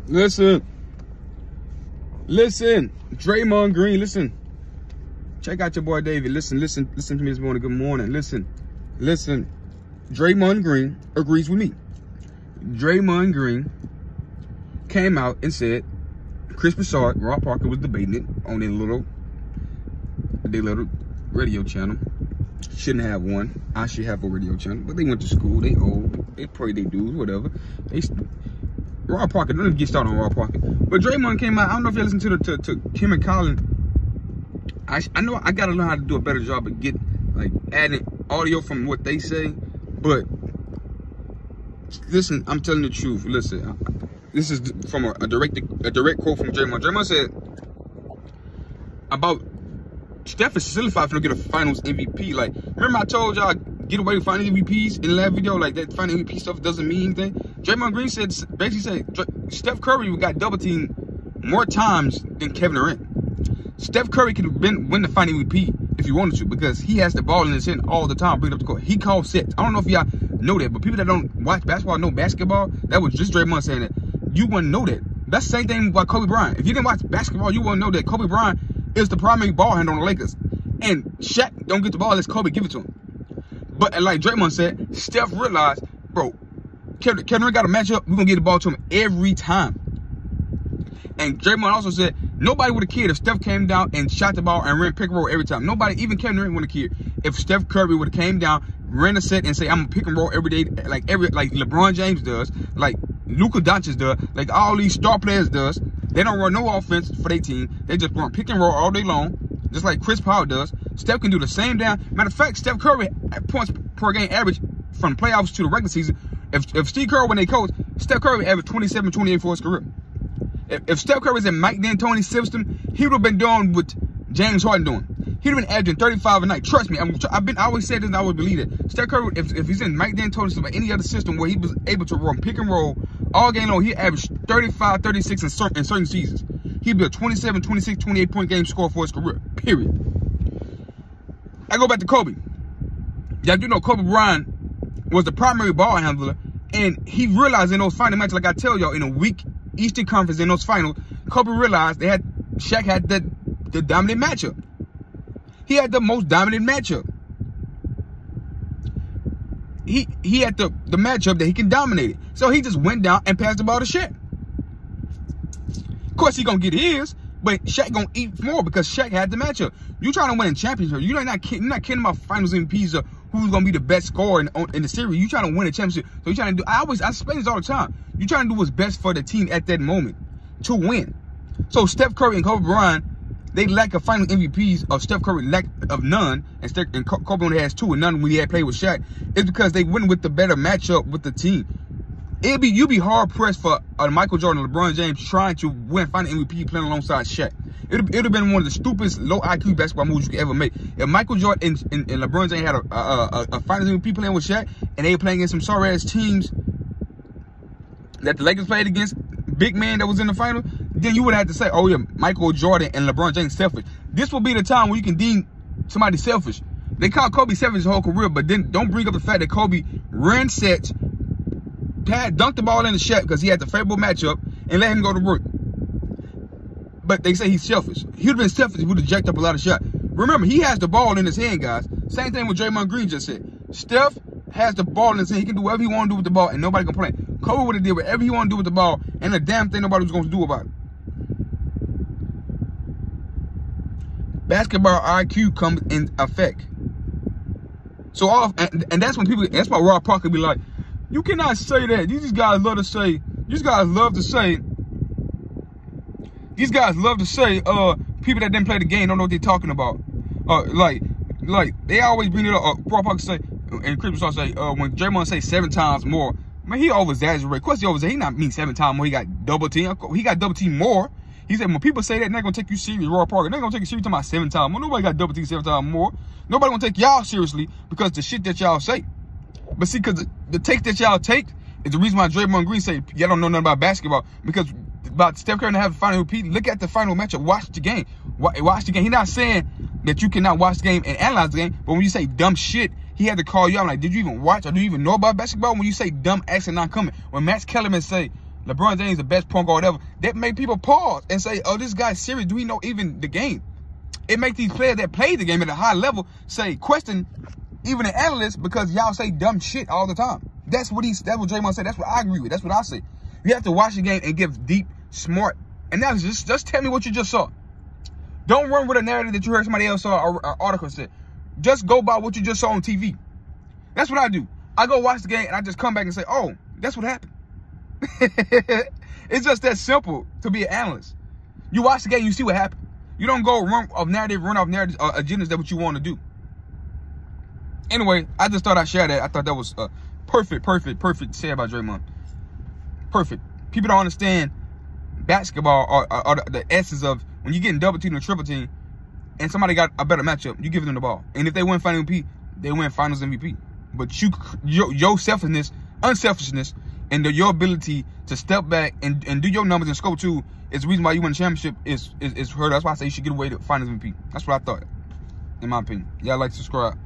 Listen. Draymond Green, listen. Check out your boy David. Listen to me this morning. Good morning. Listen. Draymond Green agrees with me. Draymond Green came out and said Chris Broussard, Rob Parker was debating it on their little radio channel. Shouldn't have one. I should have a radio channel. But they went to school. They old. They pray they dudes, whatever. Rob Parker, don't even get started on Rob Parker. But Draymond came out. I don't know if you listen to Kim and Colin. I know I gotta learn how to do a better job of adding audio from what they say. But listen, I'm telling the truth. Listen, this is from a direct quote from Draymond. Draymond said about Steph is solidified for to get a Finals MVP. Like, remember I told y'all get away with finding MVPs in the last video? Like, that finding MVP stuff doesn't mean anything. Draymond Green basically said Steph Curry got double teamed more times than Kevin Durant. Steph Curry could have win the final MVP if he wanted to, because he has the ball in his hand all the time, bring it up the court. He calls sets. I don't know if y'all know that, but people that don't watch basketball know basketball. That was just Draymond saying that. You wouldn't know that. That's the same thing about Kobe Bryant. If you didn't watch basketball, you wouldn't know that Kobe Bryant is the primary ball handler on the Lakers. And Shaq don't get the ball unless Kobe give it to him. But like Draymond said, Steph realized, bro, Kevin Durant got a matchup. We're going to get the ball to him every time. And Draymond also said, nobody would have cared if Steph came down and shot the ball and ran pick and roll every time. Nobody, even Kevin Durant, would have cared if Steph Curry would have came down, ran a set, and say, I'm going to pick and roll every day, like LeBron James does, like Luka Doncic does, like all these star players does. They don't run no offense for their team. They just run pick and roll all day long, just like Chris Paul does. Steph can do the same down. Matter of fact, Steph Curry points per game average from playoffs to the regular season. If Steve Kerr, when they coach, Steph Curry averaged 27, 28 for his career. If Steph Curry was in Mike D'Antoni's system, he would have been doing what James Harden doing. He'd have been averaging 35 a night. Trust me, I always said this and I would believe it. Steph Curry, if he's in Mike D'Antoni's system or any other system where he was able to run pick and roll all game long, he averaged 35, 36 in certain seasons. He'd be a 27, 26, 28 point game score for his career, period. I go back to Kobe. Y'all do know Kobe Bryant was the primary ball handler, and he realized in those final matches, like I tell y'all, in a weak Eastern Conference in those finals, Kobe realized Shaq had the dominant matchup. He had the most dominant matchup. He had the matchup that he can dominate it. So he just went down and passed the ball to Shaq. Of course, he gonna get his, but Shaq gonna eat more because Shaq had the matchup. You trying to win a championship. You're not kidding about Finals MVPs or who's gonna be the best scorer in the series. You trying to win a championship. So you trying to do. I explain this all the time. You trying to do what's best for the team at that moment to win. So Steph Curry and Kobe Bryant, they lack of final MVPs. Of Steph Curry lack of none, and Kobe only has 2 and none when he had played with Shaq. It's because they went with the better matchup with the team. You'd be hard pressed for Michael Jordan or LeBron James trying to win final MVP playing alongside Shaq. It'd have been one of the stupidest low IQ basketball moves you could ever make. If Michael Jordan and LeBron James had a finals MVP playing with Shaq, and they were playing against some sorry ass teams that the Lakers played against, big man that was in the final, then you would have to say, oh yeah, Michael Jordan and LeBron James selfish. This will be the time where you can deem somebody selfish. They call Kobe selfish his whole career, but then don't bring up the fact that Kobe ran sets, dunked the ball in the Shaq because he had the favorable matchup, and let him go to work. But they say he's selfish. He would have been selfish if he would have jacked up a lot of shots. Remember, he has the ball in his hand, guys. Same thing with Draymond Green just said. Steph has the ball in his hand. He can do whatever he want to do with the ball, and nobody can play. Kobe would have did whatever he want to do with the ball, and a damn thing nobody was going to do about it. Basketball IQ comes in effect. So and that's when people, that's why Rob Parker be like, you cannot say that. These guys love to say, people that didn't play the game don't know what they're talking about. Like they always bring it up. Rob Parker say, and Chris Paul say, when Draymond say 7 times more, man, he over exaggerated. Of course he over exaggerated. He not mean 7 times more. He got double team. He got double team more. He said when people say that, they're gonna take you serious, Rob Parker. They're gonna take you serious talking about 7 times more. Nobody got double team 7 times more. Nobody gonna take y'all seriously because the shit that y'all say. But see, because the take that y'all take is the reason why Draymond Green say y'all don't know nothing about basketball. Because about Steph Curry to have a final repeat, look at the final matchup. Watch the game. Watch the game. He's not saying that you cannot watch the game and analyze the game. But when you say dumb shit, he had to call you out like, did you even watch or do you even know about basketball? When you say dumb acts are not coming. When Max Kellerman say, LeBron James is the best point guard ever. That make people pause and say, oh, this guy's serious. Do he know even the game? It makes these players that play the game at a high level say, question even the analysts because y'all say dumb shit all the time. That's what Draymond said. That's what I agree with. That's what I say. You have to watch the game and give deep, smart, and now just tell me what you just saw. Don't run with a narrative that you heard somebody else saw or article said. Just go by what you just saw on TV. That's what I do. I go watch the game and I just come back and say, oh, that's what happened. It's just that simple to be an analyst. You watch the game, you see what happened. You don't go run off narrative agendas that what you want to do. Anyway, I just thought I'd share that. I thought that was perfect to say about Draymond. Perfect. People don't understand basketball or the essence of when you're getting double teamed or triple team and somebody got a better matchup, you give them the ball. And if they win Finals MVP, they win Finals MVP. But your unselfishness, and your ability to step back and do your numbers and score too is the reason why you win the championship is hurt. That's why I say you should get away to Finals MVP. That's what I thought, in my opinion. Y'all like to subscribe.